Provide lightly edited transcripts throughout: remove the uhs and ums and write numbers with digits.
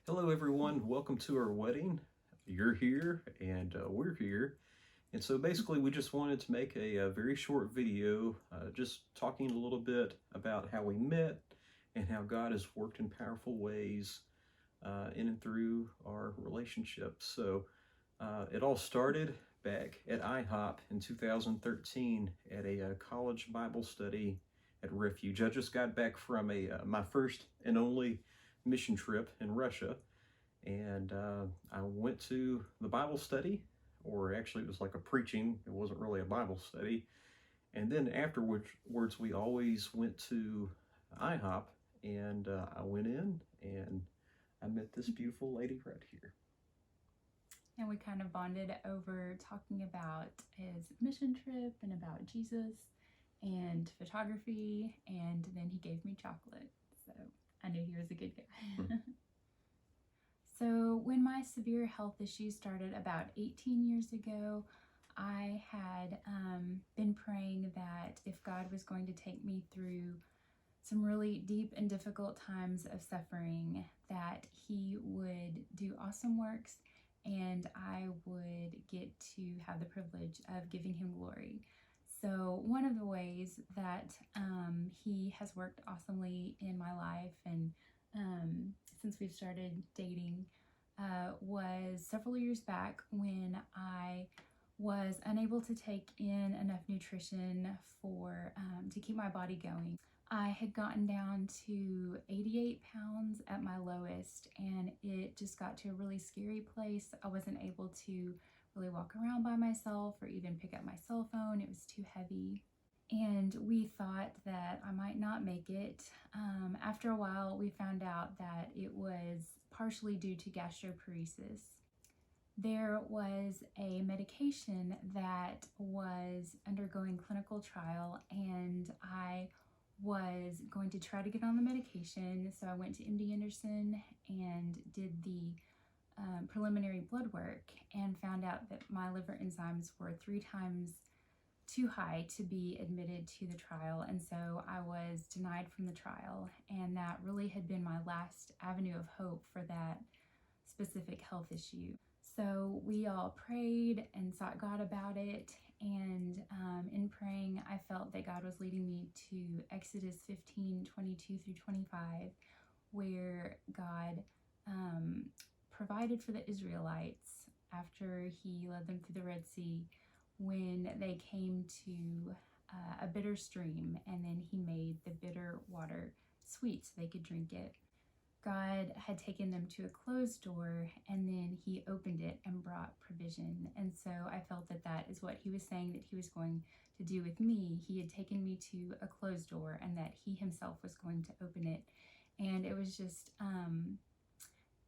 Hello, everyone. Welcome to our wedding. You're here and we're here. And so basically, we just wanted to make a very short video just talking a little bit about how we met and how God has worked in powerful ways in and through our relationship. So it all started back at IHOP in 2013 at a college Bible study at Refuge. I just got back from my first and only mission trip in Russia, and I went to the Bible study, or actually it was like a preaching. It wasn't really a Bible study. And then afterwards, we always went to IHOP, and I went in and I met this beautiful lady right here. And we kind of bonded over talking about his mission trip and about Jesus and photography, and then he gave me chocolate. So I knew he was a good guy. So when my severe health issues started about 18 years ago, I had been praying that if God was going to take me through some really deep and difficult times of suffering, that he would do awesome works and I would get to have the privilege of giving him glory. So one of the ways that he has worked awesomely in my life, and since we've started dating, was several years back when I was unable to take in enough nutrition for to keep my body going. I had gotten down to 88 pounds at my lowest, and it just got to a really scary place. I wasn't able to really walk around by myself or even pick up my cell phone. It was too heavy. And we thought that I might not make it. After a while, we found out that it was partially due to gastroparesis. There was a medication that was undergoing clinical trial, and I was going to try to get on the medication. So I went to MD Anderson and did the preliminary blood work and found out that my liver enzymes were 3 times too high to be admitted to the trial. And so I was denied from the trial. And that really had been my last avenue of hope for that specific health issue. So we all prayed and sought God about it. And in praying, I felt that God was leading me to Exodus 15:22 through 25, where God provided for the Israelites after he led them through the Red Sea when they came to a bitter stream, and then he made the bitter water sweet so they could drink it. God had taken them to a closed door, and then he opened it and brought provision. And so I felt that that is what he was saying that he was going to do with me. He had taken me to a closed door, and that he himself was going to open it. And it was just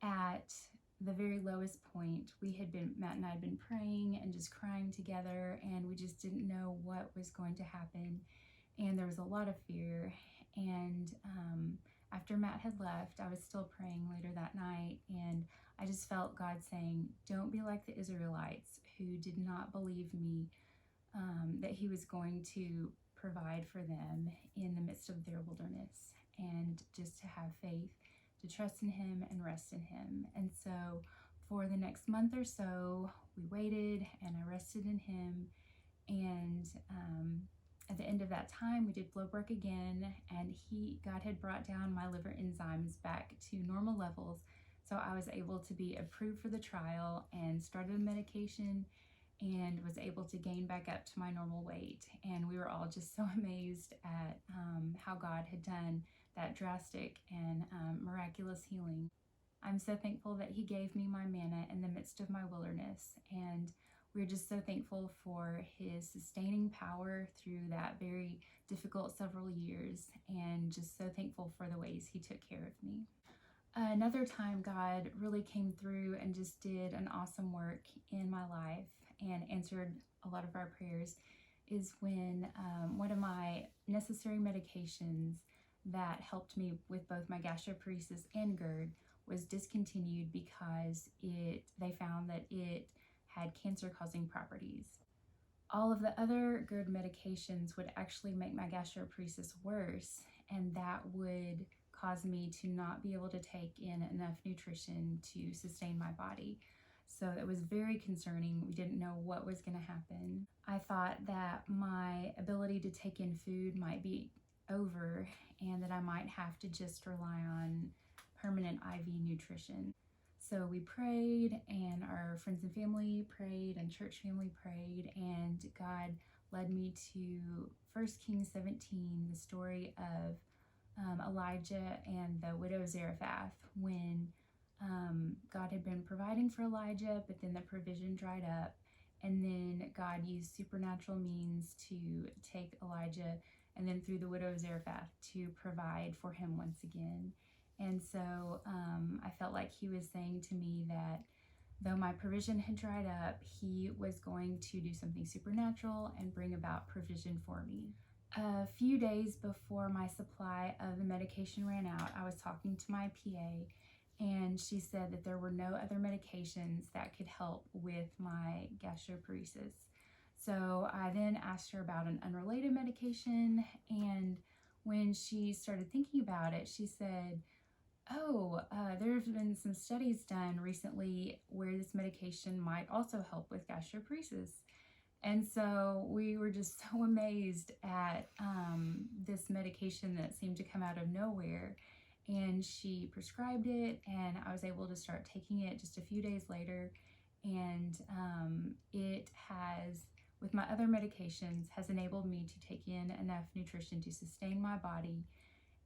at the very lowest point. Matt and I had been praying and just crying together, and we just didn't know what was going to happen. And there was a lot of fear. And after Matt had left, I was still praying later that night, and I just felt God saying, don't be like the Israelites who did not believe me, that he was going to provide for them in the midst of their wilderness, and just to have faith, to trust in him and rest in him. And so for the next month or so, we waited and I rested in him. And at the end of that time, we did blood work again, and God had brought down my liver enzymes back to normal levels. So I was able to be approved for the trial and started a medication and was able to gain back up to my normal weight. And we were all just so amazed at how God had done that drastic and miraculous healing. I'm so thankful that he gave me my manna in the midst of my wilderness, and we're just so thankful for his sustaining power through that very difficult several years, and just so thankful for the ways he took care of me. Another time God really came through and just did an awesome work in my life and answered a lot of our prayers is when one of my necessary medications that helped me with both my gastroparesis and GERD was discontinued because they found that it had cancer-causing properties. All of the other GERD medications would actually make my gastroparesis worse, and that would caused me to not be able to take in enough nutrition to sustain my body. So it was very concerning. We didn't know what was going to happen. I thought that my ability to take in food might be over and that I might have to just rely on permanent IV nutrition. So we prayed, and our friends and family prayed, and church family prayed, and God led me to 1 Kings 17, the story of Elijah and the widow Zarephath, when God had been providing for Elijah, but then the provision dried up, and then God used supernatural means to take Elijah, and then through the widow Zarephath to provide for him once again. And so I felt like he was saying to me that though my provision had dried up, he was going to do something supernatural and bring about provision for me. A few days before my supply of the medication ran out, I was talking to my PA, and she said that there were no other medications that could help with my gastroparesis. So I then asked her about an unrelated medication, and when she started thinking about it, she said, there have been some studies done recently where this medication might also help with gastroparesis. And so we were just so amazed at this medication that seemed to come out of nowhere. And she prescribed it, and I was able to start taking it just a few days later. And it has, with my other medications, has enabled me to take in enough nutrition to sustain my body,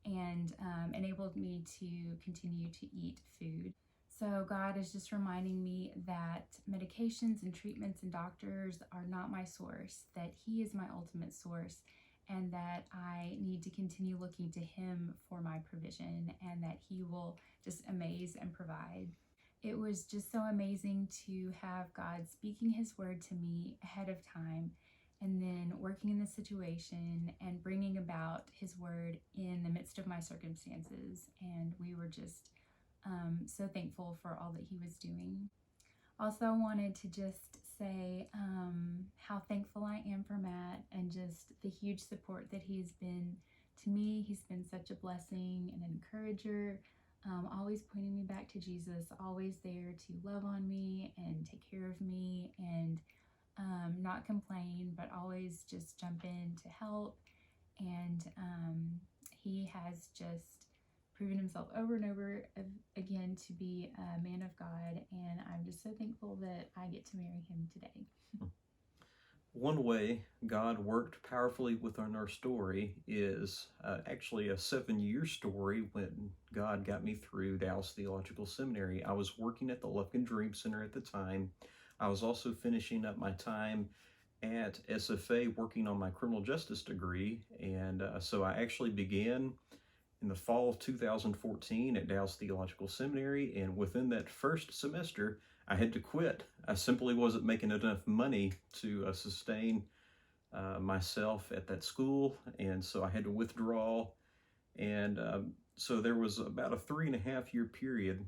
and enabled me to continue to eat food. So God is just reminding me that medications and treatments and doctors are not my source, that He is my ultimate source, and that I need to continue looking to Him for my provision, and that He will just amaze and provide. It was just so amazing to have God speaking His word to me ahead of time, and then working in the situation and bringing about His word in the midst of my circumstances. And we were just so thankful for all that He was doing. Also, I wanted to just say how thankful I am for Matt, and just the huge support that he's been to me. He's been such a blessing and an encourager, always pointing me back to Jesus, always there to love on me and take care of me, and not complain, but always just jump in to help. And he has just proven himself over and over again to be a man of God, and I'm just so thankful that I get to marry him today. One way God worked powerfully within our story is actually a 7-year story when God got me through Dallas Theological Seminary. I was working at the Lufkin Dream Center at the time. I was also finishing up my time at SFA working on my criminal justice degree, and so I actually began in the fall of 2014 at Dallas Theological Seminary, and within that first semester, I had to quit. I simply wasn't making enough money to sustain myself at that school, and so I had to withdraw. And so there was about a 3.5-year period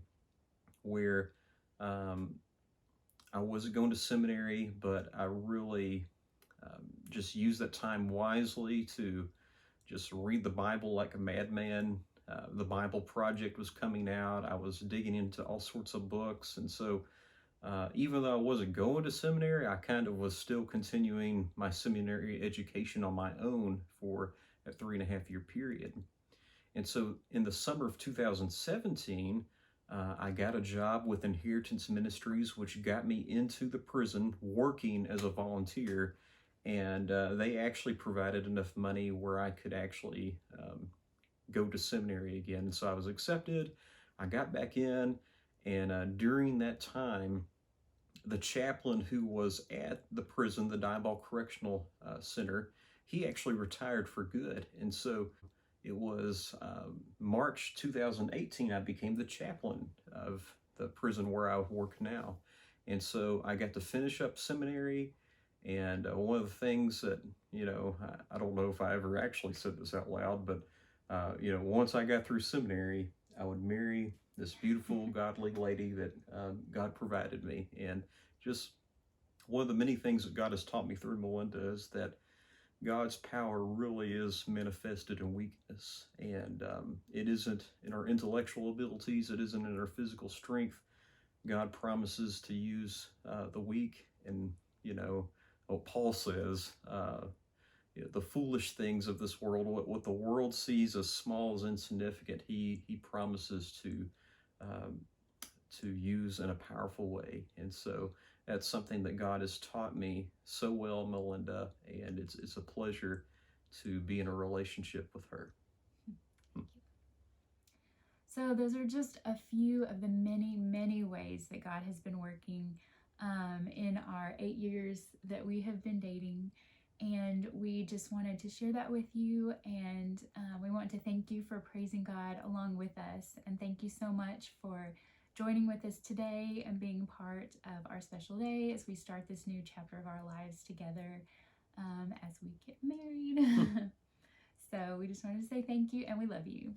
where I wasn't going to seminary, but I really just used that time wisely to just read the Bible like a madman. The Bible Project was coming out. I was digging into all sorts of books. And so even though I wasn't going to seminary, I kind of was still continuing my seminary education on my own for a 3.5-year period. And so in the summer of 2017, I got a job with Inheritance Ministries, which got me into the prison working as a volunteer. And they actually provided enough money where I could actually go to seminary again. And so I was accepted. I got back in, and during that time, the chaplain who was at the prison, the Diboll Correctional Center, he actually retired for good. And so it was March 2018, I became the chaplain of the prison where I work now. And so I got to finish up seminary. And one of the things that, I don't know if I ever actually said this out loud, but, once I got through seminary, I would marry this beautiful, godly lady that God provided me. And just one of the many things that God has taught me through Melinda is that God's power really is manifested in weakness, and it isn't in our intellectual abilities, it isn't in our physical strength. God promises to use the weak, and what Paul says, the foolish things of this world, what the world sees as small, as insignificant, he promises um, to use in a powerful way. And so that's something that God has taught me so well, Melinda, and it's a pleasure to be in a relationship with her. So those are just a few of the many, many ways that God has been working in our 8 years that we have been dating. And we just wanted to share that with you. And we want to thank you for praising God along with us. And thank you so much for joining with us today and being part of our special day as we start this new chapter of our lives together as we get married. So we just wanted to say thank you, and we love you.